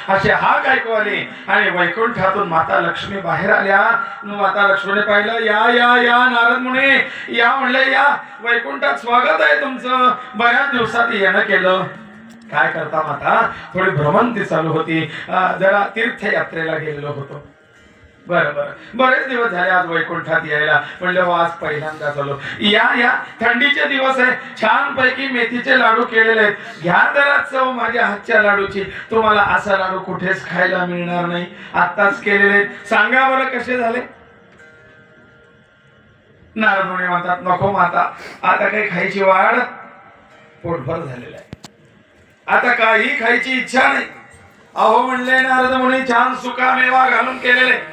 असे हाक ऐकू आले आणि वैकुंठातून माता लक्ष्मी बाहेर आल्या. माता लक्ष्मीने पाहिलं, या या या नारद मुनी या, म्हणले या, वैकुंठात स्वागत आहे तुमचं, बऱ्याच दिवसात येणं केलं. काय करता माता, थोडी भ्रमंती चालू होती, जरा तीर्थयात्रेला गेलेलो होतो. बरं बरं, बरेच दिवस झाले आज वैकुंठात यायला, म्हणलं आज पहिल्यांदा झालो. या या, थंडीचे दिवस आहे, छान पैकी मेथीचे लाडू केलेले आहेत, घ्या जरा चव माझ्या हातच्या लाडूची. तुम्हाला असा लाडू कुठेच खायला मिळणार नाही, आत्ताच केलेले. सांगा बरं कसे झाले. नारद मुनी म्हणतात, नको माता, आता काही खायची वाढ, पोटभर झालेलं आहे, आता काही खायची इच्छा नाही. अहो म्हणले नारद मुनी, छान सुका मेवा घालून केलेले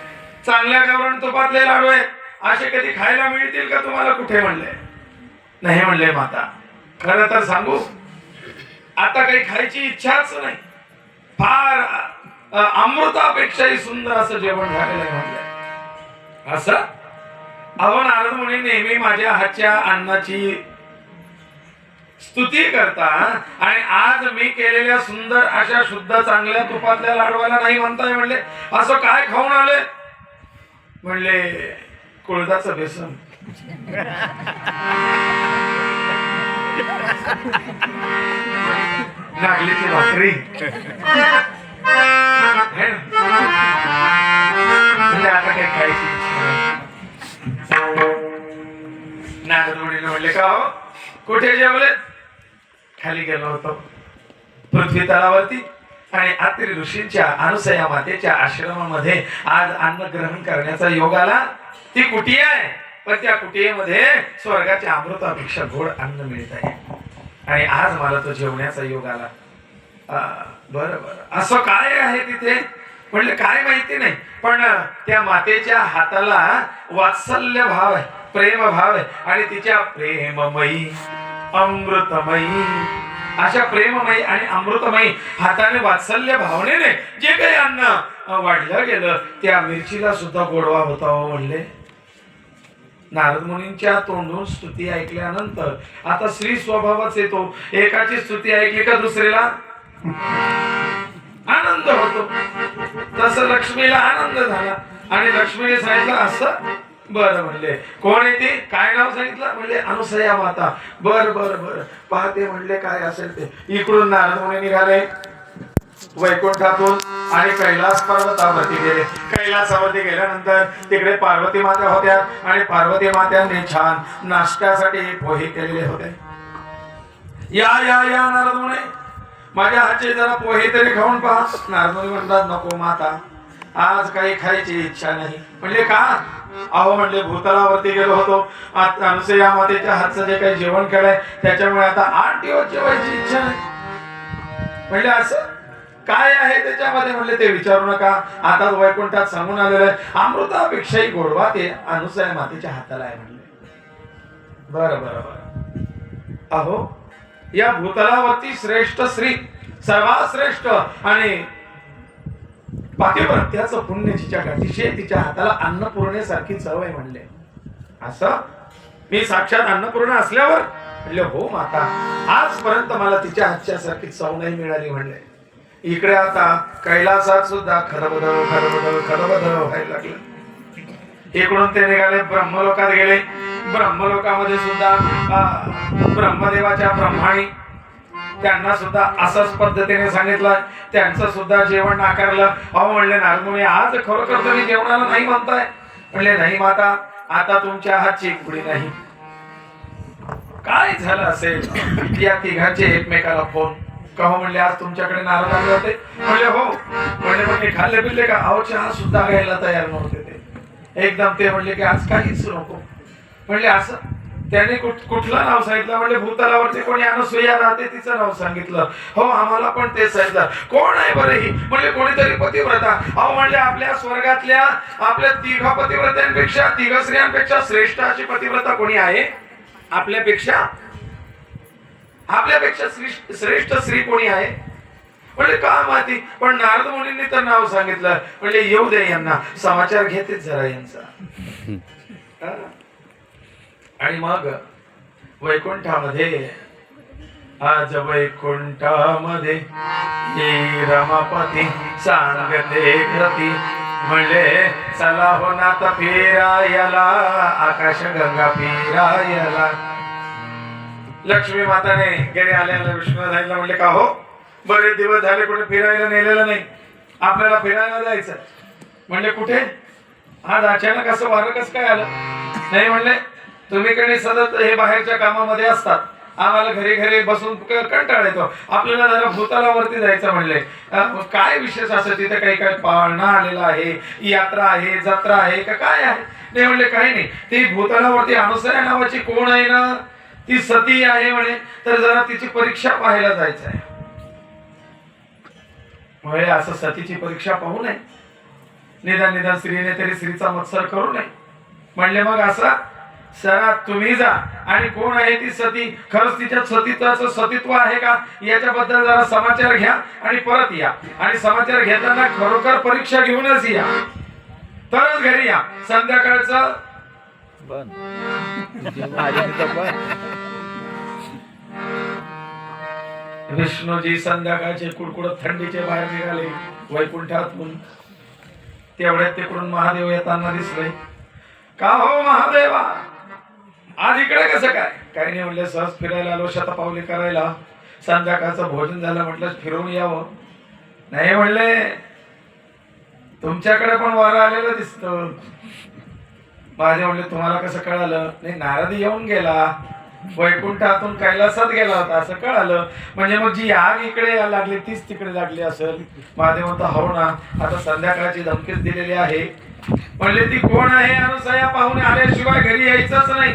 चांगल्या गावरान तुपातले लाडू आहेत, असे कधी खायला मिळतील का तुम्हाला कुठे. म्हणले नाही. म्हणले माता, खरं तर सांगू, आता काही खायची इच्छाच नाही, फार अमृतापेक्षाही सुंदर असं जेवण झालेलं आहे. म्हणलं असं. अहो नारद मुनी नेहमी माझ्या हातच्या अन्नाची स्तुती करता आणि आज मी केलेल्या सुंदर अशा शुद्ध चांगल्या तुपातल्या लाडवाला नाही म्हणताय. म्हणले असं काय खाऊन आले. म्हणले कुळदाचं बेसन. नागलीची भाकरी. म्हणजे आता काही खायची इच्छा नाही. नारद मुनीने म्हणले, का हो कुठे जेवले. खाली गेलो होतो पृथ्वी तलावरती आणि अत्रि ऋषींच्या अनुसया मातेच्या आश्रमामध्ये आज अन्न ग्रहण करण्याचा योग आला. ती कुटिया आहे, पण त्या कुटियेमध्ये स्वर्गाच्या अमृतापेक्षा गोड अन्न मिळत आहे आणि आज मला तो जेवण्याचा योग आला. बरं बरं, असं काय आहे तिथे. म्हणले काय माहिती नाही, पण त्या मातेच्या हाताला वात्सल्य भाव आहे, प्रेम भाव आहे आणि तिच्या प्रेममयी अमृतमयी अशा प्रेममयी आणि अमृतमयी हाताने वात्सल्य भावनेने जे काही अन्न वाढलं गेलं त्या मिरचीला सुद्धा गोडवा होता. म्हणले नारद मुनींच्या तोंडून स्तुती ऐकल्यानंतर आता श्री स्वभावच येतो. एकाची स्तुती ऐकली का दुसरीला आनंद होतो. तसं लक्ष्मीला आनंद झाला आणि लक्ष्मीने सांगितलं असं. बरं म्हणले, कोण आहे ती, काय नाव सांगितलं. म्हणले अनुसया माता. बर बर बर, पाहते म्हणले काय असेल ते. इकडून नारद मुनी निघाले वैकुंठातून आणि कैलास पर्वतावरती गेले. कैलासावरती गेल्यानंतर तिकडे पार्वती माता होत्या आणि पार्वती मात्यांनी छान नाश्त्यासाठी पोहे केलेले होते. या या या नारद मुनी, माझ्या हातचे जरा पोहे तरी खाऊन पहा. नारद मुनी म्हणतात, नको माता, आज काही खायची इच्छा नाही. म्हणले का. अहो म्हणले भूतलावरती गेलो होतो, अनुसया मातेच्या हातचं जे काही जेवण केलंय त्याच्यामुळे आता 8 दिवस जेवायची इच्छा नाही. म्हणले असं काय आहे त्याच्यामध्ये. म्हणले ते विचारू नका, आता वैकुंठात सांगून आलेलं आहे, अमृतापेक्षाही गोडवा ते अनुसया मातेच्या हाताला आहे. म्हणले बरं बरं बरं. अहो या भूतलावरती श्रेष्ठ श्री, सर्वात श्रेष्ठ आणि पातिव्रत्याचं पुण्य जिच्या गाठीशी तिच्या हाताला अन्नपूर्णेसारखी चव आहे. म्हणले असं. मी साक्षात अन्नपूर्णा असल्यावर. म्हणले हो माता, आजपर्यंत मला तिच्या हातच्या सारखी चव नाही मिळाली. म्हणले इकडे आता कैलासात सुद्धा खरबदल खरबदल खरबदल व्हायला लागलं. इकडून ते निघाले ब्रह्मलोकात गेले. ब्रह्मलोकामध्ये सुद्धा ब्रह्मदेवाच्या ब्रह्माणी त्यांना सुद्धा असंच पद्धतीने सांगितलं. त्यांचं सुद्धा जेवण नाकारलं. अहो म्हणले नारद मुनी, आज खरोखर तुम्ही जेवणाला नाही म्हणताय. म्हणले नाही माता, आता तुमच्या हातची पुढी नाही. काय झालं असेल. या तिघांचे एकमेकाला फोन. कहो म्हणले आज तुमच्याकडे नारद आले होते. म्हणले हो. म्हणले मग खाल्ले पिल्ले का. अहो चहा सुद्धा घ्यायला तयार नव्हते ते एकदम. ते म्हणले की आज काहीच नको. म्हणले असं त्याने कुठलं नाव सांगितलं? म्हणजे भूतलावरती कोणी अनसुया राहते तिचं नाव सांगितलं. हो आम्हाला पण ते सांगितलं. कोण आहे बरं ही? म्हणजे कोणीतरी पतिव्रता. अहो म्हणजे आपल्या स्वर्गातल्या आपल्या तिघ पतिव्रत्यांपेक्षा, तिघ स्त्रियांपेक्षा श्रेष्ठ अशी पतिव्रता कोणी आहे? आपल्यापेक्षा श्रेष्ठ स्त्री कोणी आहे? म्हणजे का माहिती? पण नारद मुनींनी तर नाव सांगितलं. म्हणजे येऊ दे यांना, समाचार घेतेच जरा यांचा. आणि मग वैकुंठामध्ये, आज वैकुंठामध्ये ये रमापती सांगते कृती, म्हणले चला हो नाथ फिरायला, आकाश गंगा फिरायला. लक्ष्मी माताने घरी आल्याला विष्णू सांगितलं, म्हणले का हो बरेच दिवस झाले कुठे फिरायला नेलेलं नाही, आपल्याला फिरायला जायचं. म्हणले कुठे? आज अचानक असं वारं कसं काय आलं? नाही म्हणले तुम्ही कडे सतत हे बाहेरच्या कामामध्ये असतात, आम्हाला घरी घरी बसून कंटाळा येतो, आपल्याला जरा भूतलावरती जायचं. म्हणले काय विशेष असं तिथे? काही काय पाळणा आलेला आहे, यात्रा आहे, जत्रा आहे का काय आहे? नाही म्हणले काही नाही, ती भूतलावरती अनुसया नावाची कोण आहे ना, ती सती आहे म्हणे, तर जरा तिची परीक्षा पाहायला जायचं आहे. म्हणजे असं सतीची परीक्षा पाहू नये, निदान स्त्रीने तरी स्त्रीचा मत्सर करू नये. म्हणले मग असं सरा तुम्ही जा, आणि कोण आहे ती सती, खरंच तिच्या सतीत्वाचं सतीत्व आहे का याच्याबद्दल जरा समाचार घ्या आणि परत या. आणि समाचार घेताना खरोखर परीक्षा घेऊनच या, तरच घरी या. संध्याकाळचं विष्णूजी संध्याकाळचे कुडकुडत थंडीचे बाहेर निघाले वैकुंठातून. तेवढ्यात तिकडून महादेव येताना दिसले. का हो महादेवा, आज इकडे कसं काय? काही नाही म्हणले, सहज फिरायला आलो, शतपावली करायला, संध्याकाळचं भोजन झालं, म्हटलं फिरून यावं. नाही म्हणले तुमच्याकडे पण वारं आलेलं दिसतं. महादेव म्हणले तुम्हाला कसं कळालं? नाही नारद येऊन गेला, वैकुंठातून कैलासात गेला होता असं कळालं. म्हणजे मग जी आग इकडे लागली तीच तिकडे लागली असेल. महादेव म्हणतो हो ना, आता संध्याकाळची धमकीच दिलेली आहे. म्हणले ती कोण आहे? अनुसया पाहुणे आल्याशिवाय घरी यायचंच नाही.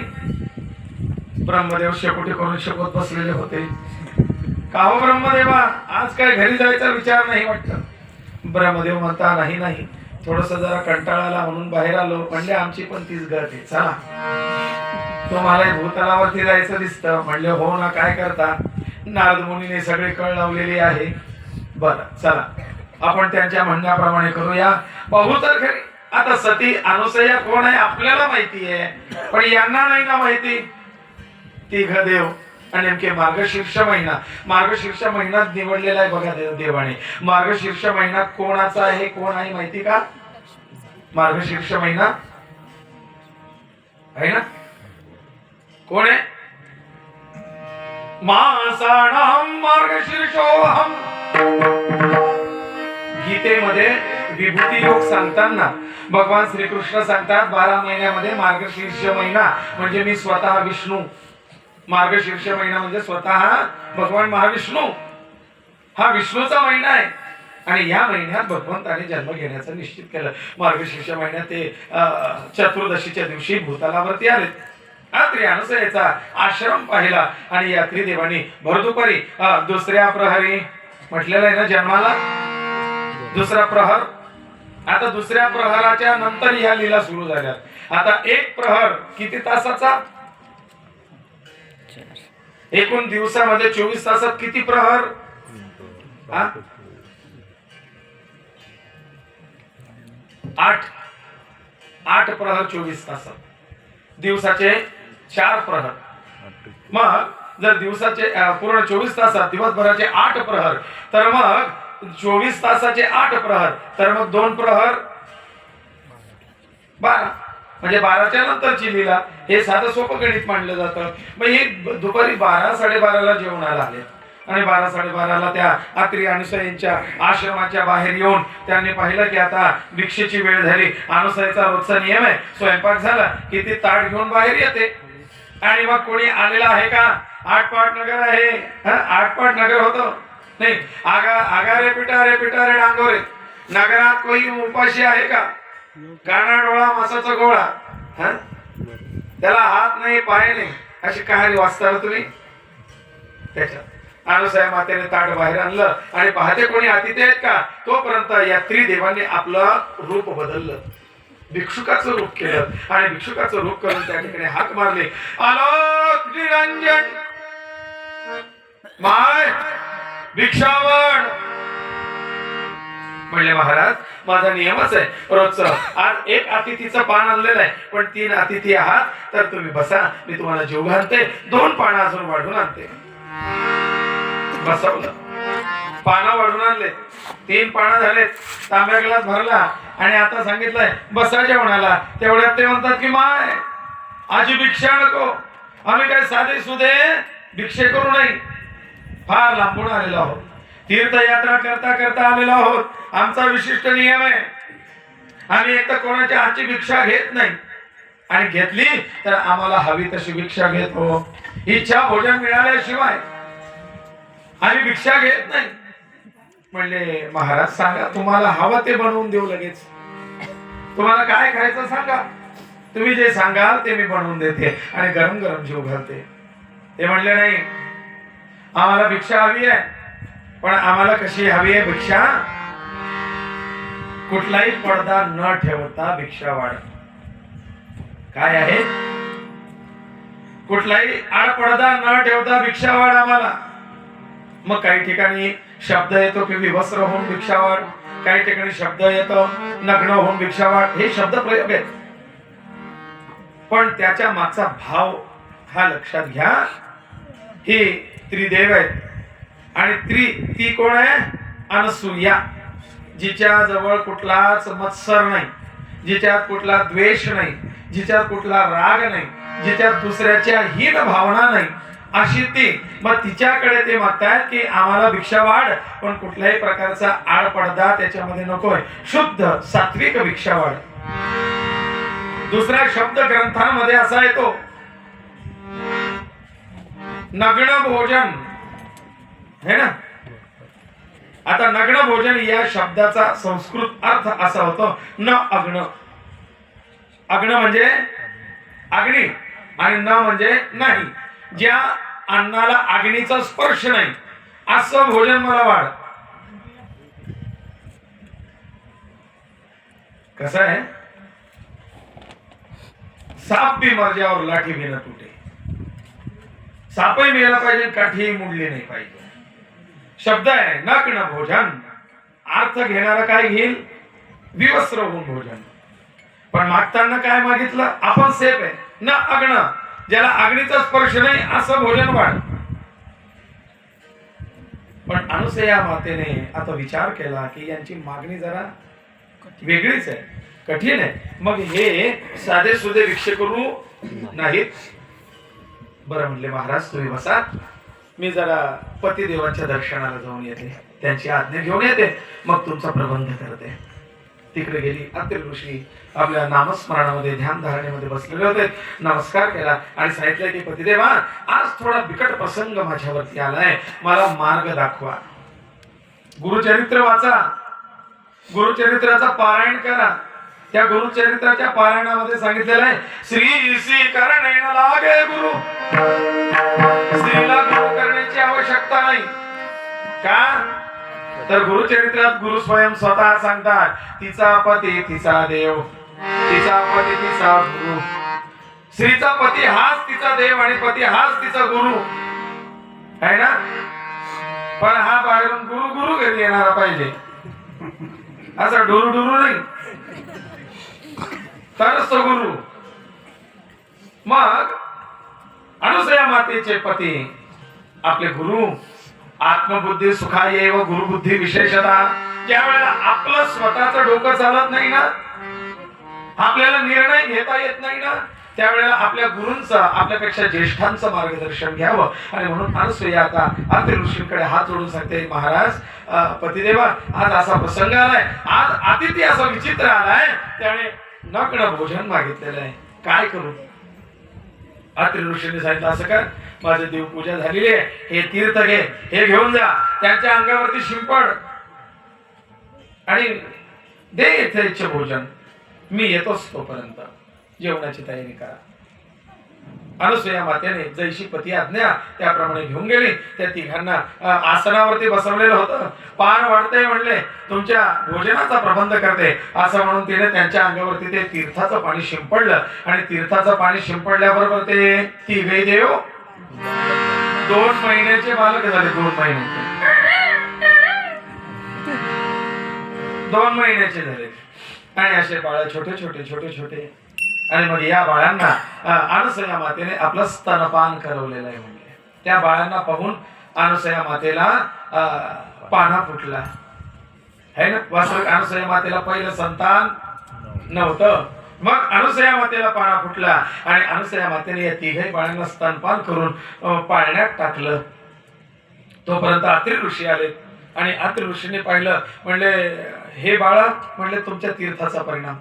ब्रह्मदेव शेकोटी करून शिकवत बसलेले होते. का हो ब्रह्मदेवा, आज काय घरी जायचा विचार नाही वाटतं? ब्रह्मदेव म्हणता नाही, थोडस जरा कंटाळाला म्हणून बाहेर आलो. म्हणले आमची पण तीच गत आहे, चला. तुम्हाला भूतलावरती जायचं दिसतं. म्हणले हो ना, काय करता? नारद मुनीने सगळे कळ लावलेली आहे. बरं चला, आपण त्यांच्या म्हणण्याप्रमाणे करूया. पाहू तर खरी. आता सती अनुसया कोण आहे आपल्याला माहिती आहे, पण यांना नाही ना माहिती. तिघ देव आणि नेमके मार्गशीर्ष महिना निवडलेला आहे बघा देवाने. मार्गशीर्ष महिना कोणाचा आहे, कोण आहे माहिती का? मार्गशीर्ष महिना आहे ना, कोण आहे? मासाणाम मार्गशीर्षोहम. गीतेमध्ये विभूती योग सांगताना भगवान श्रीकृष्ण सांगतात 12 महिन्यामध्ये मार्गशीर्ष महिना म्हणजे मी स्वतः विष्णू. मार्गशीर्ष महिना म्हणजे स्वतः भगवान महाविष्णू. हा विष्णूचा महिना आहे. आणि या महिन्यात भगवंताने जन्म घेण्याचं निश्चित केलं. मार्गशीर्ष महिन्यात ते चतुर्दशीच्या दिवशी भूतलावरती आले. अनुसयाचा आश्रम पाहिला आणि या त्रिदेवांनी भरदुपारी दुसऱ्या प्रहरी म्हटलेलं आहे ना, जन्माला दुसरा प्रहर. आता दुसऱ्या प्रहराच्या नंतर ह्या लीला सुरू झाल्या. आता एक प्रहर किती तासाचा? एकूण दिवसामध्ये 24 तासात किती प्रहर? 8 प्रहर 24 तासात. दिवसाचे 4 प्रहर. मग जर दिवसाचे पूर्ण 24 तासात दिवसभराचे 8 प्रहर, तर मग 24 तासाचे 8 प्रहर, तर मग 2 प्रहर 12. म्हणजे 12च्या नंतरची लीला. हे साधं सोपं गणित मानलं जातं. मग हे दुपारी 12-12:30ला जेवणाला आले आणि 12-12:30ला त्या अत्री अनुसयेच्या आश्रमाच्या बाहेर येऊन त्यांनी पाहिलं की आता भिक्षेची वेळ झाली. अनुसयेचा रोजचा नियम आहे, स्वयंपाक झाला की ती ताट घेऊन बाहेर येते. आणि मग कोणी आलेला आहे का? आटपाट नगर आहे. आटपाट नगर होतं नाही. आगा रे पिटा रे डांगोरे. नगरात कोणी उपाशी आहे का? काना डोळा मासाचा गोळा. त्याला हात नाही पाय नाही अशी कहाणी वाचता ना तुम्ही त्याच्यात अनुसया मातेने ताट बाहेर आणलं आणि पाहते कोणी अतिथी आहेत का, तोपर्यंत या त्रिदेवांनी आपलं रूप बदललं, भिक्षुकाचं रूप केलं आणि भिक्षुकाचं रूप करून त्या ठिकाणी हाक मारले, आलोक निरंजन माय भिक्षावण. म्हणले महाराज माझा नियमच आहे रोजचं, आज एक अतिथीचं पान आणलेलं आहे पण 3 अतिथी आहात तर तुम्ही बसा, मी तुम्हाला जेव घालते, 2 पानं अजून वाढून आणते. बसवलं, पानं वाढून आणले, 3 पानं झालेत, तांब्या ग्लास भरला आणि आता सांगितलंय बसा जेवणाला. तेवढ्यात ते म्हणतात की माय आजी भिक्षा नको, आम्ही काय साधे सुधे भिक्षे करू नाही, फार लांबून आलेलो आहोत, तीर्थयात्रा करता करता आलेलो आहोत, आमचा विशिष्ट नियम आहे, आम्ही एक तर कोणाच्या हातची भिक्षा घेत नाही आणि घेतली तर आम्हाला हवी तशी भिक्षा घेतो, इच्छा भोजन मिळाल्याशिवाय आम्ही भिक्षा घेत नाही. म्हणले महाराज सांगा तुम्हाला हवं ते बनवून देऊ, लगेच तुम्हाला काय खायचं सांगा, तुम्ही जे सांगाल ते मी बनवून देते आणि गरम गरम जेव घालते. ते म्हणले नाही आम्हाला भिक्षा हवी आहे, पण आम्हाला कशी हवी आहे भिक्षा, कुठलाही पडदा न ठेवता भिक्षा वाढ. काय आहे, कुठलाही आडपडदा न ठेवता भिक्षा वाढ आम्हाला. मग काही ठिकाणी शब्द येतो की विवस्त्र होऊन भिक्षा वाढ, काही ठिकाणी शब्द येतो नग्न होऊन भिक्षा वाढ, हे शब्द प्रयोग आहेत, पण त्याच्या मागचा भाव हा लक्षात घ्या. ही त्रिदेव आहेत आणि ती कोण आहे, अनसूया, जिच्या जवळ कुठलाच मत्सर नाही, जिच्यात कुठला द्वेष नाही, जिच्यात कुठला राग नाही, जिच्यात दुसऱ्याच्या हीन भावना नाही, अशी ती. मग तिच्याकडे ते म्हणतात की आम्हाला भिक्षा वाढ पण कुठल्याही प्रकारचा आडपडदा त्याच्यामध्ये नकोय, शुद्ध सात्विक भिक्षा वाढ. दुसरा शब्द ग्रंथांमध्ये असा येतो नग्न भोजन, है ना. आता नग्न भोजन या शब्दाचा संस्कृत अर्थ असा होतो न अग्न. अग्न म्हणजे अग्नी आणि न म्हणजे नाही, ज्या अन्नाला अग्नीचा स्पर्श नाही असं भोजन मला वाढ. कसं आहे, साप भी मर जाए और लाठी भी न तुटे, सापही मेला पाहिजे काठीही मुडली नाही पाहिजे. शब्द आहे नग्न भोजन, अर्थ घेणारा काय घेईल, विवस्त्र होऊन भोजन. पण मागताना काय मागितलं, आपण सेफ आहे न अग्न, ज्याला अग्नीचा स्पर्श नाही असं भोजन वाढ. पण अनुसया मातेने आता विचार केला की यांची मागणी जरा वेगळीच आहे, कठीण आहे. मग हे साधे सुधे भिक्षे करू नाहीत. बरं म्हणले महाराज तुम्ही बसा, मी जरा पतिदेवांच्या दर्शनाला जाऊन येते, त्यांची आज्ञा घेऊन येते, मग तुमचा प्रबंध करते. तिकडे गेली. अत्रि ऋषी आपल्या नामस्मरणामध्ये ध्यान धारणेमध्ये बसलेले होते. नमस्कार केला आणि सांगितलं की पतिदेवा आज थोडा बिकट प्रसंग माझ्यावरती आलाय, मला मार्ग दाखवा. गुरुचरित्र वाचा, गुरुचरित्राचा पारायण करा. त्या गुरुचरित्राच्या पारायणामध्ये सांगितलेलं आहे श्री करणेन लागे गुरु, स्त्रीला गुरु करण्याची आवश्यकता नाही. का तर गुरुचरित्रात गुरु स्वयं स्वतः सांगतात तिचा पती तिचा देव, तिचा पती तिचा गुरु. स्त्रीचा पती हाच तिचा देव आणि पती हाच तिचा गुरु आहे ना. पण हा बाहेरून गुरु गुरु घरी येणारा पाहिजे, असा डुरू डुरू नाही, तरच तो गुरु. मग अनुसया मातेचे पती आपले गुरु, आत्मबुद्धी सुखाये व गुरुबुद्धी विशेषता. ज्या वेळेला आपलं स्वतःचं डोकं चालत नाही ना, आपल्याला निर्णय घेता येत नाही ना, त्यावेळेला आपल्या गुरूंचं, आपल्यापेक्षा ज्येष्ठांचं मार्गदर्शन घ्यावं. आणि म्हणून अनुसया आता अत्रि ऋषींकडे हात जोडून सांगते महाराज पतिदेवा आज असा प्रसंग आलाय, आज अतिथी असा विचित्र आलाय, त्याने नग्न भोजन मागितलेलं आहे, काय करू. अत्रि ऋषींनी सांगितलं असं कर, माझी देवपूजा झालेली आहे, हे तीर्थ घे, हे घेऊन जा, त्यांच्या अंगावरती शिंपड आणि दे यथेच्छ भोजन, मी येतोच तोपर्यंत जेवणाची तयारी करा. अनुसूया मातेने जैशी पती आज्ञा त्याप्रमाणे घेऊन गेली. त्या तिघांना आसनावरती बसवलेलं होतं. पान वाढते म्हणले, तुमच्या भोजनाचा प्रबंध करते असं म्हणून तिने त्यांच्या अंगावरती ते तीर्थाचं पाणी शिंपडलं. आणि तीर्थाचं पाणी शिंपडल्याबरोबर ते तिघे देव 2 महिन्याचे बालक झाले. 2 महिन्याचे 2 महिन्याचे झाले. आणि असे बाळ छोटे छोटे छोटे छोटे. आणि मग या बाळांना अनुसूया मातेने आपलं स्तनपान करवलेलं आहे. म्हणजे त्या बाळांना पाहून अनुसूया मातेला पाना फुटला है ना. वास्तविक अनुसूया मातेला पहिलं संतान नव्हतं. मग अनुसूया मातेला पाना फुटला आणि अनुसूया मातेने या तिघही बाळांना स्तनपान करून पाळण्यात टाकलं. तोपर्यंत अत्रि ऋषी आले आणि अत्रि ऋषीने पाहिलं. म्हणले, हे बाळा, म्हणले तुमच्या तीर्थाचा परिणाम,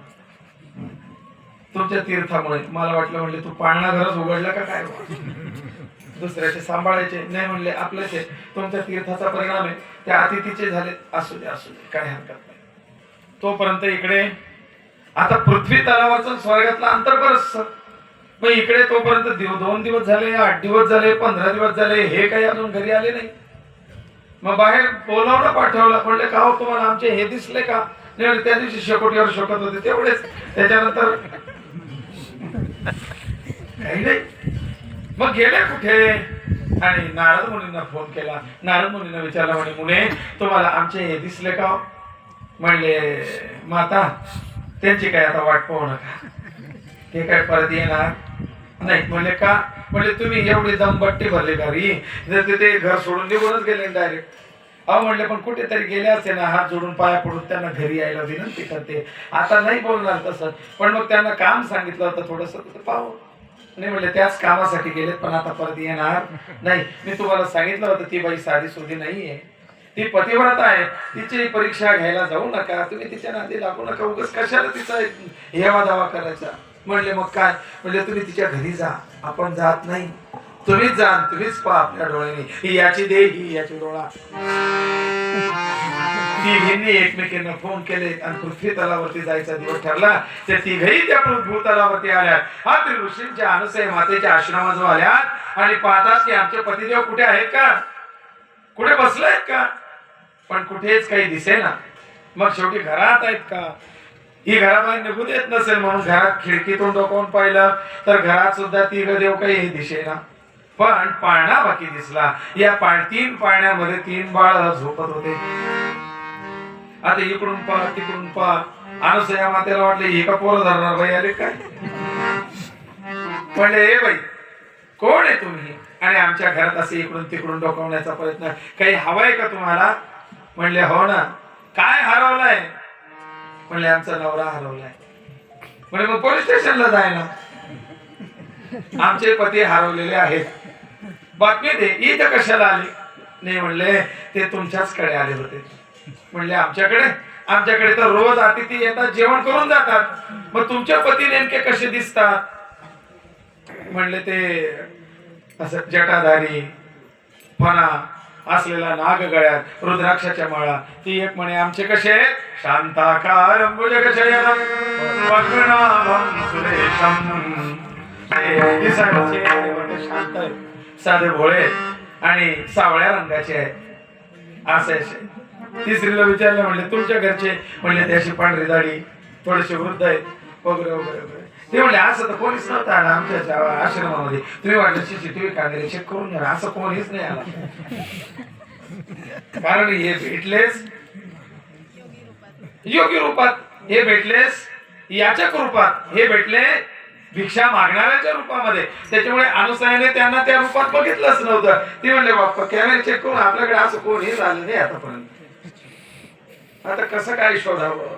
तुमच्या तीर्थामुळे. मला वाटलं म्हणले तू पाळणा घरच उघडलं का काय, दुसऱ्याचे सांभाळायचे नाही. म्हणले आपल्याच आहे, तुमच्या तीर्थाचा परिणाम आहे. त्या अतिथीचे झाले. असू दे असू दे, काय हरकत नाही. तोपर्यंत इकडे आता पृथ्वी तलावाचं स्वर्गातलं अंतर बरंच. मग इकडे तोपर्यंत 2 दिवस झाले, 8 दिवस झाले, 15 दिवस झाले, हे काही अजून घरी आले नाही. मग बाहेर बोलावलं, पाठवलं. म्हणले का हो, तुम्हाला आमचे हे दिसले का? नाही, त्या दिवशी शेकोटीवर शोकत होते तेवढेच, त्याच्यानंतर काही नाही. मग गेले कुठे? आणि नारद मुनींना फोन केला. नारद मुनींना विचारला, म्हणे मुने तुम्हाला आमचे हे दिसले का? म्हणले माता त्यांची काय आता वाट पाहू नका, ते काय परत येणार नाही. म्हणले का? म्हणले तुम्ही एवढी दमबट्टी भरली घरी, ते घर सोडून निघूनच गेले डायरेक्ट. अहो म्हणले पण कुठेतरी गेले असते ना, हात जोडून पाया पडून त्यांना घरी यायला विनंती करते. आता नाही बोलणार तसं, पण मग त्यांना काम सांगितलं होतं थोडंसं पाहू. नाही म्हणले त्याच कामासाठी गेलेत, पण आता परत येणार नाही. मी तुम्हाला सांगितलं होतं ती बाई साधी सुधी नाहीये, ती पतिव्रता आहे. तिची परीक्षा घ्यायला जाऊ नका, तुम्ही तिच्या नादी लागू नका, उगाच कशाला तिचा हेवा दावा करायचा. म्हणले मग काय? म्हणले तुम्ही तिच्या घरी जा, आपण जात नाही, तुम्हीच जा, तुम्हीच पहा आपल्या डोळ्याने. ही याची दे, ही याची डोळा. तिघींनी एकमेकींना फोन केले आणि पृथ्वी तलावरती जायचा दिवस ठरला. त्या तिघही त्या भूतलावरती आल्या. अत्रि ऋषींच्या अनुसूया मातेच्या आश्रमाजवळ आल्यात आणि पाहतात की आमचे पतिदेव कुठे आहेत का, कुठे बसलेत का, पण कुठेच काही दिसेना. मग शेवटी घरात आहेत का? ही घराबाहेर निघू देत नसेल म्हणून घरात खिडकीतून डोकावून पाहिलं तर घरात सुद्धा तिघ देव काही दिसेना. पण पाळणा बाकी दिसला. या 3 पाळण्यामध्ये 3 बाळ झोपत होते. आता इकडून पहा तिकडून पहा. अनुसूया मातेला वाटले हे का पोरं धरणार बाई आले काय? म्हणले हे बाई कोण आहे तुम्ही आणि आमच्या घरात असे इकडून तिकडून डोकावण्याचा प्रयत्न, काही हवाय का तुम्हाला? म्हणले हो ना. काय हरवलंय? म्हणले आमचा नवरा हरवलाय. म्हणजे मग पोलीस स्टेशनला जाय ना, आमचे पती हरवलेले आहेत. बातमी दे. इथं कशाला आले? नाही म्हणले ते तुमच्याच कडे आले होते. म्हणले आमच्याकडे तर रोज अतिथी येतात, जेवण करून जातात, मग तुमचे पती नेमके कसे दिसतात? म्हणले ते असं जटाधारी, फणा असलेला, नाग गळ्यात, रुद्राक्षाच्या माळा. ती एक म्हणे आमचे कसे शांताकार भुजगशयनं पद्मनाभं सुरेशं. शांत आहे, साधे भोळे आणि सावळ्या रंगाचे आहे. असे तिसरीला विचारलं. म्हणले तुमच्या घरचे? म्हणले त्याशी पांढरी दाढी, थोडेसे वृद्ध आहेत वगैरे वगैरे वगैरे. ते म्हणले असं तर कोणीच नव्हतं आला आमच्या आश्रमामध्ये. तुम्ही वाटलं CCTV कॅमेरे चेक करून घ्या, असं कोणीच नाही आला. कारण हे भेटलेच योगी रूपात, हे भेटलेस याचक रूपात, हे भेटले भिक्षा मागणाऱ्याच्या रूपामध्ये. त्याच्यामुळे अनुसूयाने त्यांना त्या रूपात बघितलंच नव्हतं. ती म्हणले बाप्पा कॅमेरे चेक करून आपल्याकडे असं कोणी झालं नाही आतापर्यंत, आता कसं काय शोधावं?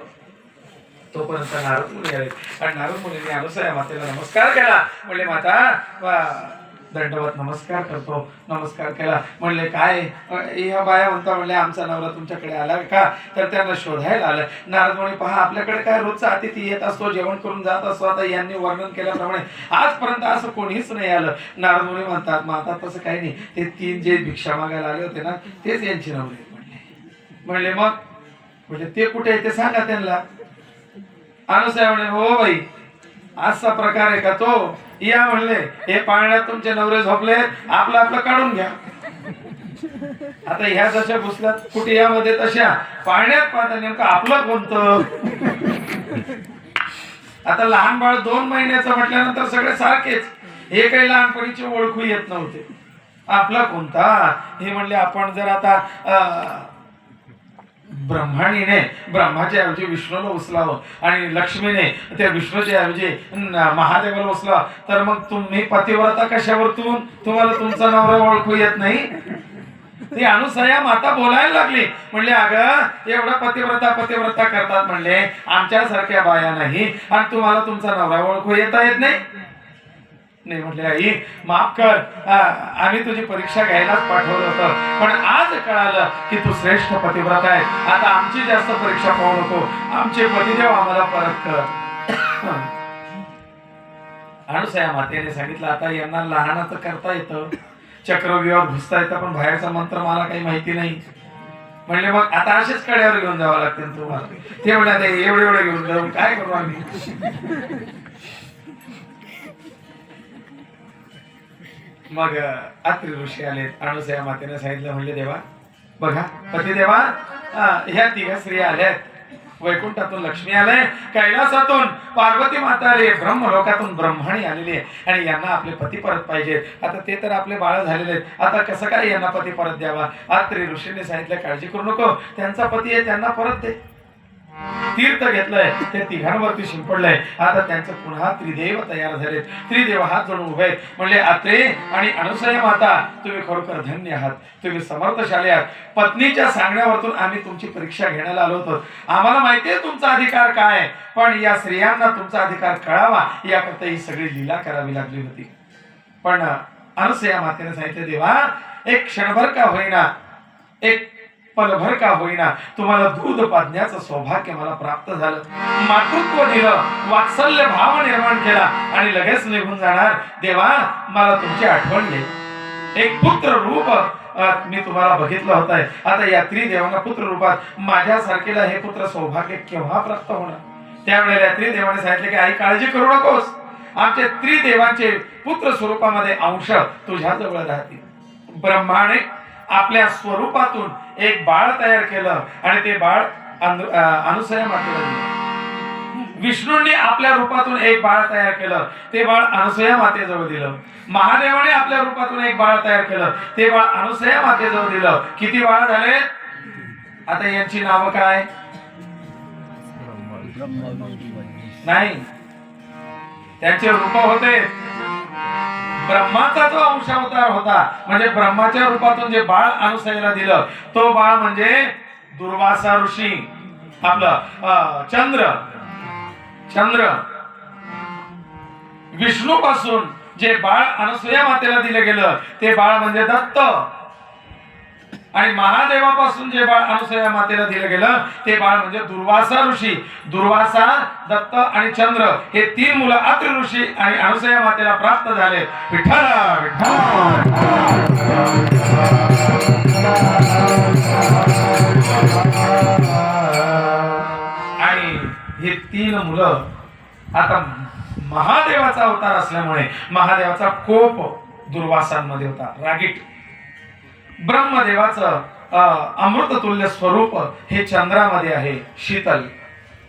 तोपर्यंत नारद मुनी आले आणि नारद मुनीने अनुसूया मातेला नमस्कार केला. म्हणले माता दंडवत नमस्कार करतो. नमस्कार केला. म्हणले काय ह्या बाया म्हणता? म्हणले आमचा नवरा तुमच्याकडे आला का? तर त्यांना शोधायला आलं. नारद मुनी पहा आपल्याकडे काय रोजचा अतिथी येत असतो, जेवण करून जात असतो. आता यांनी वर्णन केल्याप्रमाणे आजपर्यंत असं कोणीच नाही आलं. नारद मुनी म्हणतात माता तसं काही नाही, ते 3 जे भिक्षा मागायला आले होते ना तेच यांची नवरे. म्हणले मग? म्हणजे ते कुठे आहे ते सांगा त्यांना. अनुसूया म्हणे हो बाई असा प्रकार आहे का तो? या म्हणले हे पाळण्यात तुमचे नवरे झोपले, आपलं आपलं काढून घ्या. आता ह्या जशा घुसल्यात कुटियामध्ये तशा पाळण्यात पाहता नेमकं आपलं कोणतं? आता लहान बाळ 2 महिन्याचं म्हटल्यानंतर सगळे सारखेच, हे काही लहानपणीची ओळखू येत नव्हते. आपला कोणता? हे म्हणले आपण जर आता ब्रह्माणीने ब्रह्माच्या ऐवजी विष्णूला उचलावं आणि लक्ष्मीने त्या विष्णूच्या ऐवजी महादेवाला उचला, तर मग तुम्ही पतिव्रता कशावरतून? तुम्हाला तुमचा नवरा ओळखू येत नाही? ती अनुसया माता बोलायला लागली, म्हणले अगं एवढा पतिव्रता पतिव्रता करतात म्हणले आमच्यासारख्या बाया नाही, आणि तुम्हाला तुमचा नवरा ओळखू येत नाही? नाही म्हटले आई माफ कर, आम्ही तुझी परीक्षा घ्यायलाच पाठवलं होतं, पण आज कळालं की तू श्रेष्ठ पतिव्रता आहे. आता आमची जास्त परीक्षा पाहू नको, आमचे पतिदेव आम्हाला परत कर. अनुसया मातेने सांगितलं आता यांना लहानाचं करता येतं, चक्रव्यूहावर घुसता येतं, पण बाहेरचा मंत्र मला काही माहिती नाही. म्हणले मग आता असेच कड्यावर घेऊन जावं लागतील तुम्हाला. ते म्हणतात एवढे एवढे घेऊन जाऊन काय करू आम्ही? मग अत्रि ऋषी आले, अनुसया मातेने सांगितलं, म्हणले देवा बघा पतिदेवा, ह्या 3 स्त्रिया आल्यात, वैकुंठातून लक्ष्मी आले, कैलासातून पार्वती माता आली, ब्रह्मलोकातून ब्रह्मणी आलेली आहे, आणि यांना आपले पती परत पाहिजे. आता ते तर आपले बाळ झालेले आहेत, आता कसं काय यांना पती परत द्यावा? अत्रि ऋषीने सांगितलं काळजी करू नको, त्यांचा पती आहे त्यांना परत दे. तीर्थ घेतलंय, ते 3घांवरती शिंपडलंय, आता त्यांचं पुन्हा त्रिदेव तयार झालेत. त्रिदेव हात जोडून उभे आहेत, म्हणले अत्रे आणि अनुसया माता तुम्ही खरोखर धन्य आहात, तुम्ही समर्थशाली आहात. पत्नीच्या सांगण्यावरतून आम्ही तुमची परीक्षा घेण्याला आलो होतो. आम्हाला माहितीये तुमचा अधिकार काय, पण या स्त्रियांना तुमचा अधिकार कळावा याकरता ही सगळी लीला करावी लागली होती. पण अनुसया मातेने सांगितले देवा एक क्षणभर का होईना, एक पलभर का होईना तुम्हाला दूध पाजण्याचं सौभाग्य मला प्राप्त झालं, मातृत्व दिलं, वात्सल्य भाव निर्माण केला, आणि लगेच निघून जाणार. देवा मला तुमची आठवण येईल, एक पुत्र रूप मी तुम्हाला बघितलं होत आहे. आता या त्रिदेवांना पुत्र रूपात माझ्यासारखेला हे पुत्र सौभाग्य केव्हा प्राप्त होणार? त्यावेळेला या त्रिदेवाने सांगितले की आई काळजी करू नकोस, आमच्या त्रिदेवांचे पुत्र स्वरूपामध्ये अंश तुझ्या जवळ राहतील. ब्रह्माने आपल्या स्वरूपातून एक बाळ तयार केलं आणि ते बाळ अनुसया मातेला दिलं. विष्णूंनी आपल्या रूपातून एक बाळ तयार केलं, ते बाळ अनुसया मातेजवळ दिलं. महादेवाने आपल्या रूपातून एक बाळ तयार केलं, ते बाळ अनुसया मातेजवळ दिलं. किती बाळ झाले? आता यांची नावं काय? नाही, त्यांचे रूप होते. ब्रह्माचा जो अंशावतार होता, म्हणजे ब्रह्माच्या रूपातून जे बाळ अनुसयाला दिलं, तो बाळ म्हणजे दुर्वासा ऋषी, आपलं चंद्र. विष्णू पासून जे बाळ अनुसया मातेला दिलं गेलं ते बाळ म्हणजे दत्त, आणि महादेवापासून जे बाळ अनुसया मातेला दिलं गेलं ते बाळ म्हणजे दुर्वासा ऋषी. दुर्वासा, दत्त आणि चंद्र हे 3 मुलं अत्रि ऋषी आणि अनुसया मातेला प्राप्त झाले. विठ्ठल आणि हे 3 मुलं आता महादेवाचा अवतार असल्यामुळे महादेवाचा कोप दुर्वासांमध्ये होता, रागीट. ब्रह्मदेवाचं अमृततुल्य स्वरूप हे चंद्रामध्ये आहे, शीतल,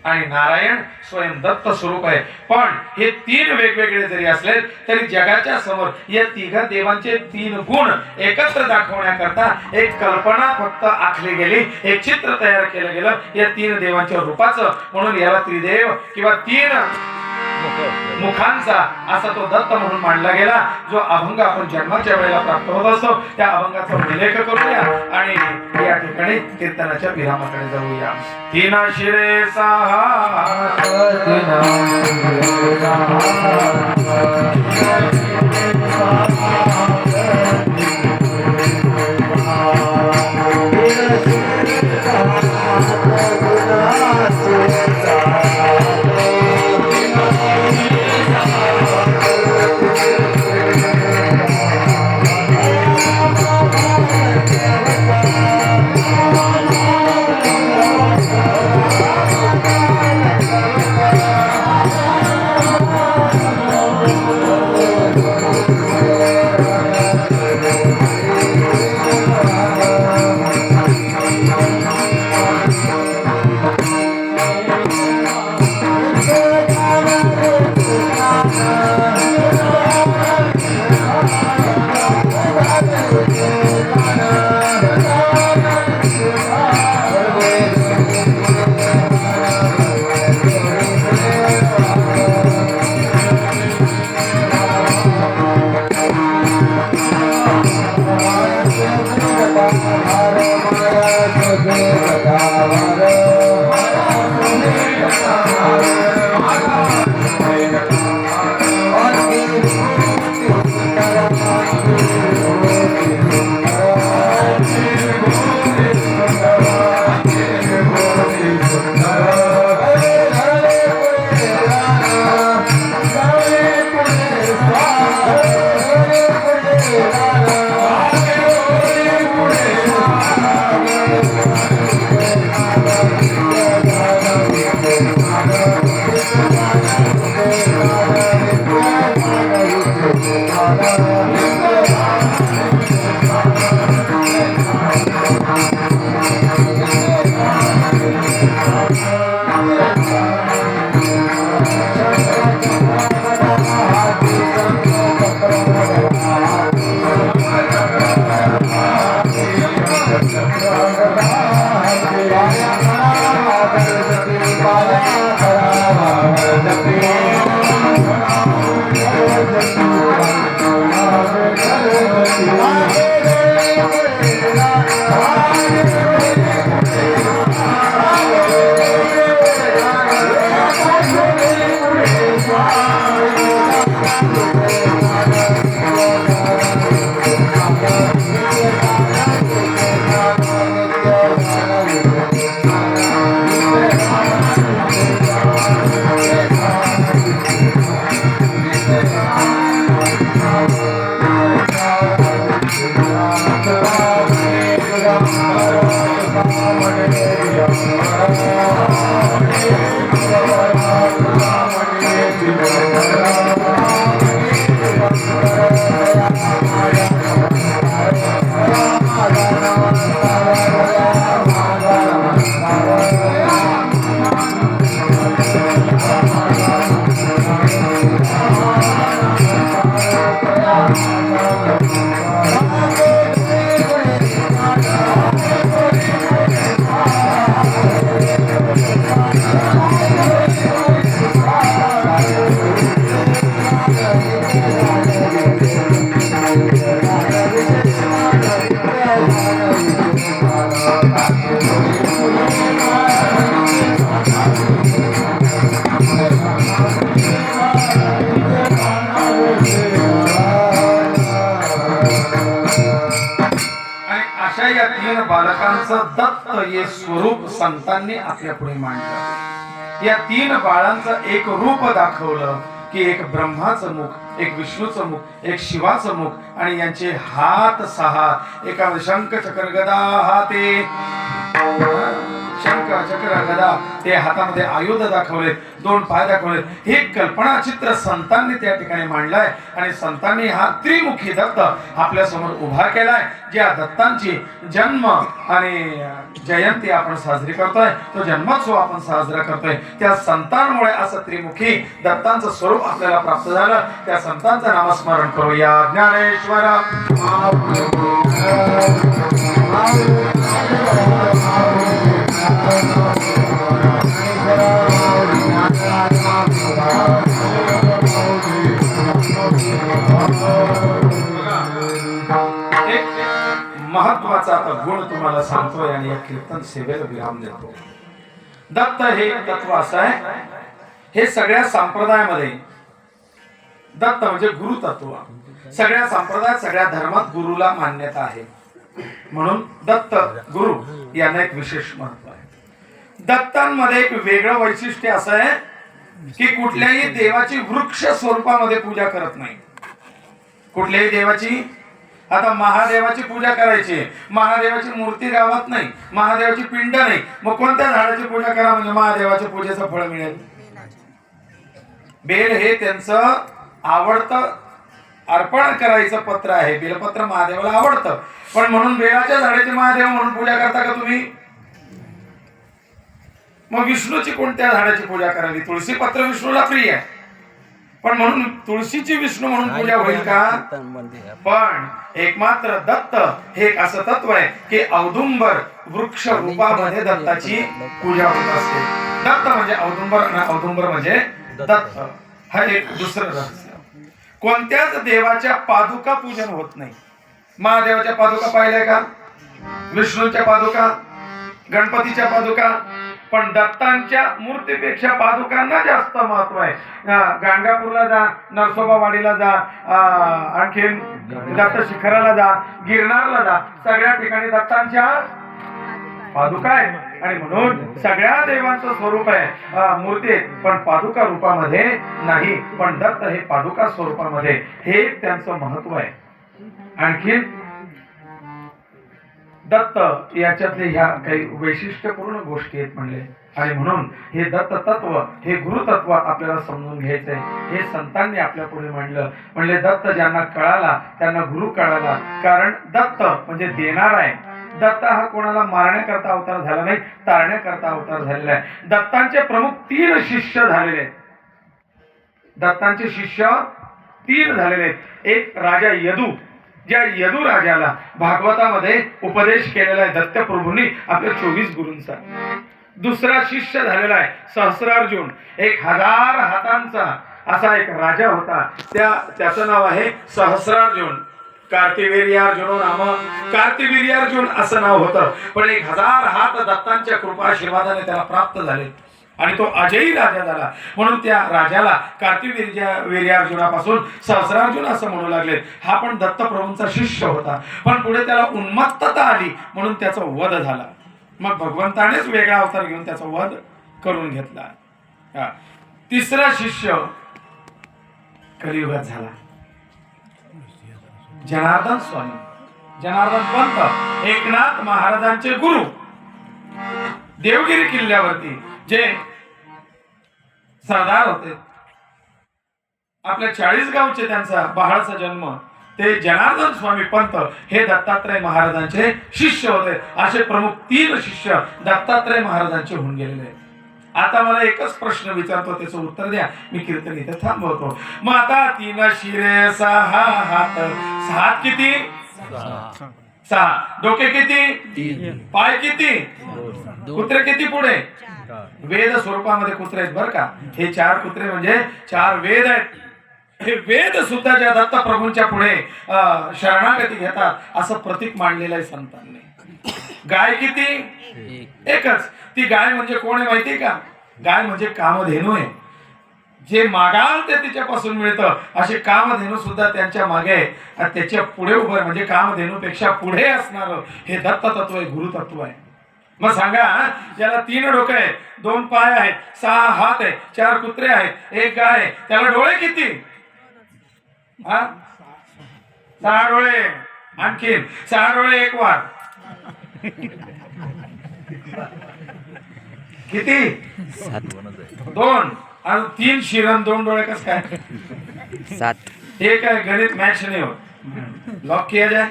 आणि नारायण स्वयं दत्त स्वरूप आहे. पण हे 3 वेगवेगळे जरी असले तरी जगाच्या समोर या 3 देवांचे 3 गुण एकत्र दाखवण्याकरता एक कल्पना फक्त आखली गेली, एक चित्र तयार केलं गेलं या 3 देवांच्या रूपाचं. म्हणून याला त्रिदेव किंवा 3 मुखांचा असा तो दत्त म्हणून मानला गेला. जो अभंग आपण जन्माच्या वेळेला प्राप्त होत असतो त्या अभंगाचा उल्लेख करूया आणि या ठिकाणी कीर्तनाच्या विरामाकडे जाऊया. 3 शिरे 6 Oh बालकांचं दत्त हे स्वरूप संतांनी आपल्या पुढे मांडलं. या तीन बाळांचं एक रूप दाखवलं की एक ब्रह्माचं मुख, एक विष्णूचं मुख, एक शिवाचं मुख आणि यांचे हात सहा. एका शंख चक्र गदा हाते, शंख चक्र गदा ते हातामध्ये आयुध दाखवले, दोन पाय दाखवले. हे कल्पना चित्र संतांनी त्या ठिकाणी मांडलाय आणि संतांनी हा त्रिमुखी दत्त आपल्या समोर उभा केलाय. ज्या दत्तांची जन्म आणि जयंती आपण साजरी करतोय, तो जन्मोत्सव आपण साजरा करतोय, त्या संतांमुळे असं त्रिमुखी दत्तांचं स्वरूप आपल्याला प्राप्त झालं. त्या संतांचं नामस्मरण करूया. ज्ञानेश्वर महत्वाचा गुण तुम्हाला सांगतोय आणि या कीर्तन सेवेला विराम देतो. दत्त हे तत्व असं आहे, हे सगळ्या संप्रदायामध्ये दत्त म्हणजे गुरु तत्व. सगळ्या संप्रदायात, सगळ्या धर्मात गुरुला मान्यता आहे. म्हणून दत्त गुरु यांना एक विशेष महत्व आहे. दत्तांमध्ये एक वेगळं वैशिष्ट्य असं आहे की कुठल्याही देवाची वृक्ष स्वरूपामध्ये पूजा करत नाही. कुठल्याही देवाची, आता महादेवाची पूजा करायची, महादेवाची मूर्ती गावात नाही, महादेवाची पिंड नाही, मग कोणत्या झाडाची पूजा करा म्हणजे महादेवाच्या पूजेचं फळ मिळेल? बेल हे त्यांचं आवडतं अर्पण करायचं पत्र आहे. बेलपत्र महादेवाला आवडतं, पण म्हणून बेलाच्या झाडाची महादेव म्हणून पूजा करता का तुम्ही? मग विष्णूची कोणत्या झाडाची पूजा करावी? तुळशी पत्र विष्णूला प्रिय आहे, पण म्हणून तुळशीची विष्णू म्हणून पूजा होईल का? पण एकमात्र दत्त हे एक असं तत्व आहे की औदुंबर वृक्ष रूपामध्ये दत्ताची पूजा होत असते. दत्त म्हणजे औदुंबर आणि औदुंबर म्हणजे दत्त. हा एक दुसरं रहस्य. कोणत्याच देवाच्या पादुका पूजन होत नाही. महादेवाच्या पादुका पाहिल्या का? विष्णूच्या पादुका, गणपतीच्या पादुका, पण दत्तांच्या मूर्तीपेक्षा पादुकांना जास्त महत्व आहे. गाणगापूरला जा, नरसोबावाडीला जा, आणखीन दत्त शिखराला जा, गिरनारला जा, सगळ्या ठिकाणी दत्तांच्या पादुका आहे. आणि म्हणून सगळ्या देवांचं स्वरूप आहे मूर्ती, पण पादुका रूपामध्ये नाही, पण दत्त हे पादुका स्वरूपामध्ये, हे त्यांचं महत्व आहे. आणखीन दत्त याच्यातले ह्या काही वैशिष्ट्यपूर्ण गोष्टी आहेत म्हणले. आणि म्हणून हे दत्त तत्व, हे गुरुतत्व आपल्याला समजून घ्यायचंय. हे संतांनी आपल्या पुढे मांडलं. म्हणले दत्त ज्यांना कळाला त्यांना गुरु कळाला. कारण दत्त म्हणजे देणारा आहे. दत्त हा कोणाला मारण्याकरता अवतार झाला नाही, तारण्याकरता अवतार झालेला आहे. दत्तांचे प्रमुख 3 शिष्य झालेले आहेत. दत्तांचे शिष्य 3 झालेले आहेत. एक राजा यदू, ज्या यदू राजाला भागवतामध्ये उपदेश केलेला आहे दत्तप्रभूंनी आपल्या 24 गुरूंचा. दुसरा शिष्य झालेला आहे सहस्रार्जुन, 1000 हातांचा असा एक राजा होता. त्याचं नाव आहे सहस्रार्जुन. कार्तिवीर्यार्जुनो नाम, कार्तिवीर्यार्जुन असं नाव होतं. पण 1000 हात दत्तांच्या कृपा आशीर्वादाने त्याला प्राप्त झाले आणि तो अजयी राजा झाला. म्हणून त्या राजाला कार्तिवीर्यार्जुनापासून सहस्रार्जुन असं म्हणू लागले. हा पण दत्तप्रभूंचा शिष्य होता. पण पुढे त्याला उन्मत्तता आली म्हणून त्याचा वध झाला. मग भगवंतानेच वेगळा अवतार घेऊन त्याचा वध करून घेतला. तिसरा शिष्य कलियुगात झाला जनार्दन स्वामी, जनार्दन पंत, एकनाथ महाराजांचे गुरु. देवगिरी किल्ल्यावरती जे सरदार होते, आपल्या 40 गावचे त्यांचा बहाळाचा जन्म, ते जनार्दन स्वामी पंत हे दत्तात्रय महाराजांचे शिष्य होते. असे प्रमुख 3 शिष्य दत्तात्रय महाराजांचे होऊन गेलेले आहेत. आता मला एकच प्रश्न विचारतो, त्याचं उत्तर द्या. मी कीर्तन इथे थांबवतो. मग आता 3 शिरे 6 हात, 6 किती? 6. डोके किती? पाय किती? कुत्रे किती पुढे? वेद स्वरूपामध्ये कुत्रे आहेत बरं का. हे 4 कुत्रे म्हणजे 4 वेद आहेत. हे वेद सुद्धा ज्या दत्त प्रभूंच्या पुढे शरणागती घेतात असं प्रतीक मांडलेलं आहे संतांनी. गाय किती? एकच. ती गाय म्हणजे कोण आहे माहिती का? गाय म्हणजे कामधेनू आहे. जे मागाल ते तिच्यापासून मिळतं. असे कामधेनू सुद्धा त्यांच्या मागे आहे. त्याच्या पुढे उभं म्हणजे कामधेनूपेक्षा पुढे असणार हे दत्त तत्व आहे, गुरुतत्व आहे. मग सांगा, ज्याला 3 डोके आहे, 2 पाय आहेत, 6 हात आहे, 4 कुत्रे आहेत, 1 गाय आहे, त्याला डोळे किती? 6 डोळे. आणखीन 6 डोळे 1 वार किती? 2. आणि 3 शिरण 2 डोळे कस काय? 7. हे काय गणित मॅच नाही होत. लॉक किया जाए.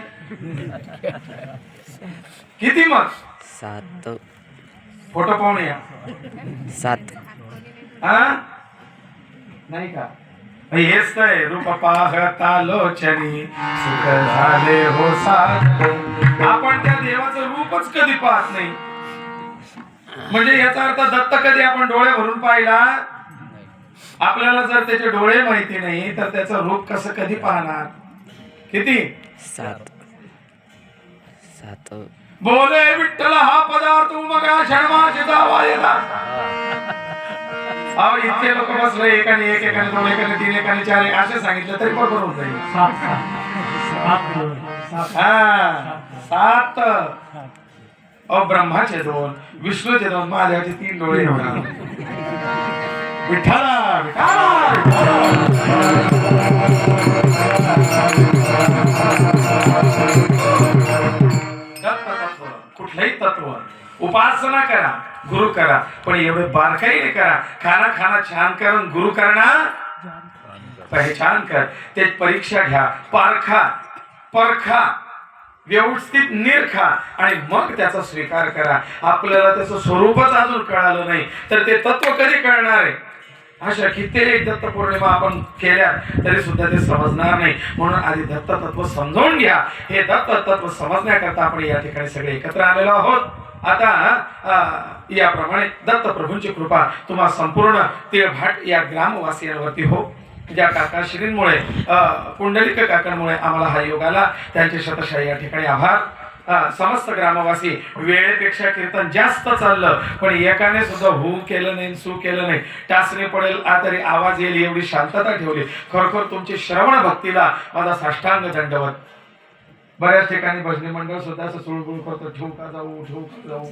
किती मग? 7. फोटो पाहून या. 7. नाही का? हेच तर रूप पाहता लोचनी सुख झाले हो साथ. आपण त्या देवाचं रूपच कधी पाहत नाही. म्हणजे याचा अर्थ दत्त कधी आपण डोळे भरून पाहिला? आपल्याला जर त्याचे डोळे माहिती नाही तर त्याचं रूप कसं कधी पाहणार? किती? 7. 7. बोले विठ्ठल हा पदार्थ उमगा षण्मासीचा वायदा. अहो इतके लोक बसले, एकाने 1, एकाने 2, एकाने 3, एकाने 4 असे सांगितलं तरी बरोबर होत जाईल. 7. अहो ब्रह्माचे 2, विष्णूचे 2, महादेवाचे 3 डोळे. विठ्ठला कुठलंही तत्व उपासना करा, गुरु करा, पण एवढे बारकाईने करा. खाना छान कर, गुरु करणार पहचान कर. ते परीक्षा घ्या, परखा, व्यवस्थित निरखा आणि मग त्याचा स्वीकार करा. आपल्याला त्याचं स्वरूपच अजून कळालं नाही तर ते तत्व कधी कळणार आहे? अशा कित्येक दत्त पौर्णिमा आपण केल्या तरी सुद्धा ते समजणार नाही. म्हणून आधी दत्त तत्व समजावून घ्या. हे दत्त तत्व समजण्याकरता आपण या ठिकाणी सगळे एकत्र आलेलो आहोत. आता याप्रमाणे दत्त प्रभूंची कृपा तुम्हा संपूर्ण तिळभाट या ग्रामवासियांवरती हो. ज्या काकाश्रींमुळे, पुंडलिक काकांमुळे आम्हाला हा योग आला, त्यांचे शतशः या ठिकाणी आभार. समस्त ग्रामवासी वेळेपेक्षा कीर्तन जास्त चाललं पण एकाने सुद्धा हू केलं नाही सू केलं नाही. टाचणी पडेल तरी आवाज येईल एवढी शांतता ठेवली. खरोखर तुमची श्रवण भक्तीला माझा साष्टांग दंडवत. बऱ्याच ठिकाणी भजनी मंडळ सुद्धा असं सुळबुळ करतो, ठेवू का जाऊ.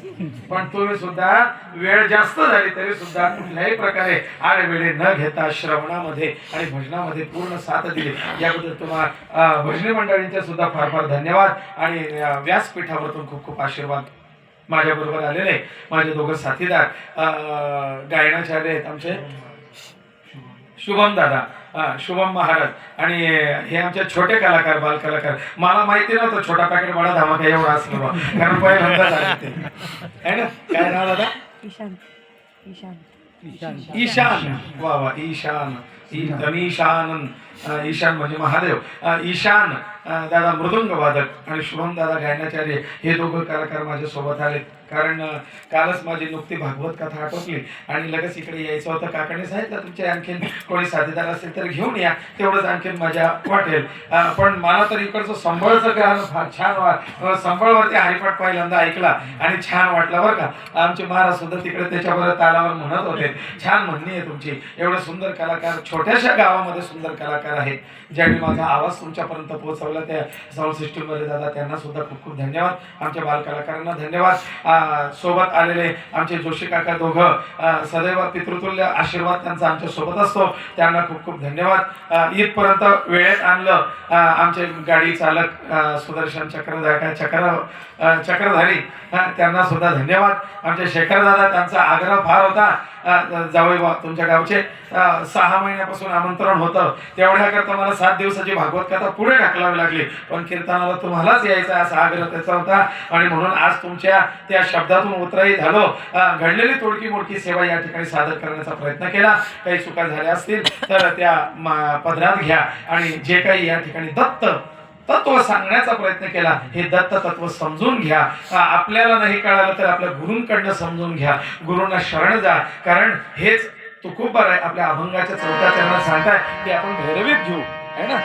पण तुम्ही सुद्धा वेळ जास्त झाली तरी सुद्धा कुठल्याही प्रकारे आडवेळे न घेता श्रवणामध्ये आणि भजनामध्ये पूर्ण साथ दिली. याबद्दल तुम्हाला भजनी मंडळींचे सुद्धा फार फार धन्यवाद आणि व्यासपीठावरतून खूप खूप आशीर्वाद. माझ्या बरोबर आलेले माझे दोघं साथीदार गायनाचार्य आहेत आमचे शुभम दादा, शुभम महाराज आणि हे आमचे छोटे कलाकार, बाल कलाकार. मला माहिती नव्हतं छोटा पॅकेट बडा धमाका एवढा असलं बा, कारण पहिल्यांदा झाले ते आहे ना. काय नाव दादा? ईशान. वा वा, ईशान. ईशान म्हणजे महादेव. ईशान दादा मृदुंग वादक आणि शुभम दादा गायनाचार्य हे दोघं कलाकार माझ्या सोबत आले. कारण कालच माझी नुकती भागवत कथा आटोपली आणि लगेच इकडे यायचं होतं. काकाने सांगितलं तुमचे आणखीन कोणी साथीदार असेल तर घेऊन या, तेवढंच आणखीन मजा वाटेल. पण मला तर इकडचं संबळचं गाणं फार छान संबळवरती हरिपाठ पहिल्यांदा ऐकला आणि छान वाटलं बरं का. आमचे महाराज सुद्धा तिकडे त्याच्याबरोबर तालावर म्हणत होते. छान म्हणणी आहे तुमची. एवढे सुंदर कलाकार छोट्याशा गावामध्ये सुंदर कलाकार आहेत. ज्यांनी माझा आवाज तुमच्यापर्यंत पोहोचवला त्या साऊंड सिस्टीममध्ये दादा त्यांना सुद्धा खूप खूप धन्यवाद. आमच्या बाल कलाकारांना धन्यवाद. सोबत आलेले आमचे जोशी काका दोघं सदैव पितृतुल्य आशीर्वाद त्यांचा आमच्या सोबत असतो. त्यांना खूप खूप धन्यवाद. इथपर्यंत वेळेत आणलं आमचे गाडी चालक सुदर्शन चक्रधारी त्यांना सुद्धा धन्यवाद. आमचे शेखर दादा त्यांचा आग्रह फार होता जावई बा तुमच्या गावचे 6 महिन्यापासून आमंत्रण होतं. तेवढ्याकरता मला 7 दिवसाची भागवत कथा पुढे ढकलावी लागली. पण कीर्तनाला तुम्हालाच यायचा असा आग्रह त्याचा होता आणि म्हणून आज तुमच्या त्या शब्दातून उतराई झालो. घडलेली तोडकी मोडकी सेवा या ठिकाणी सादर करण्याचा प्रयत्न केला. काही चुका झाल्या असतील तर त्या पदरात घ्या आणि जे काही या ठिकाणी दत्त तत्व सांगण्याचा प्रयत्न केला हे दत्त तत्व समजून घ्या. आपल्याला नाही कळालं तर आपल्या गुरूंकडनं समजून घ्या. गुरूंना शरण जा. कारण हेच तुकोबा आहे आपल्या अभंगाच्या 4थ्या चरणात सांगताय की आपण भैरवीत घेऊ है ना.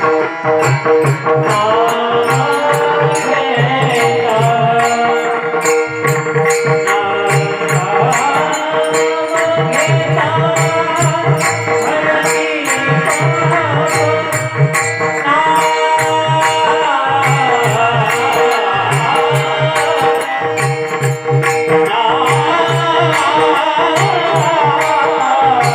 आ